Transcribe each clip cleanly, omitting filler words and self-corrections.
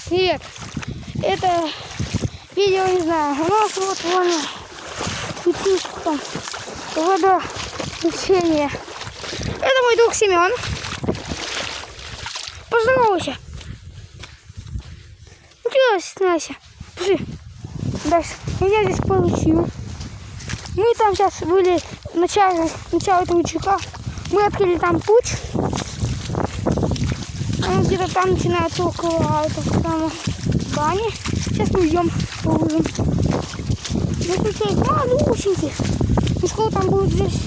Привет. Это видео, не знаю, у нас вот вон светильник там, водоключение. Это мой друг Семен. Поздоровайся. Ну что, Настя? Пошли. Дальше. Я здесь получил. Мы там сейчас были начало этого ручейка. Мы открыли там путь. Он где-то там начинается около этого самого бани. Сейчас мы идем поужин. Здесь ручей малюсенький. Ну сколько там будет здесь?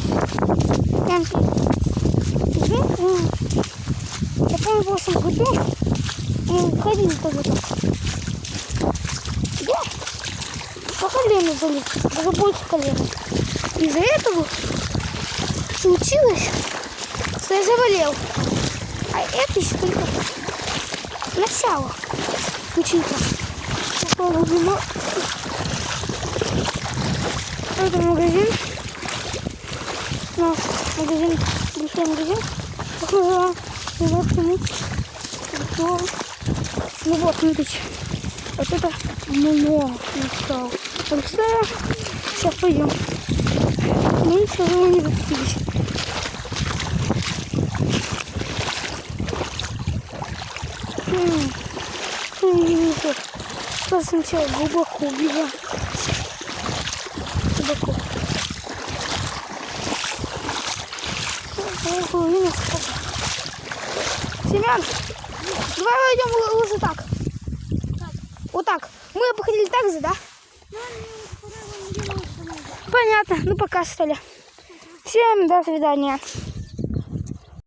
Прям я помню, в 8 году мы ходили тоже так. Да? По колену были, даже больше колена. Из-за этого случилось, что я заболел. А это еще только начало учиться. Это магазин. Наш магазин, большой магазин. Похоже, ну вот, смотрите. Вот это много настало. Представляю, сейчас пойдем. Мы все равно не запустились. Сейчас сначала глубоко убежал. Глубоко. Семен, давай пойдем лучше так. Вот так. Мы походили так же, да? Понятно. Ну пока, что ли. Всем до свидания.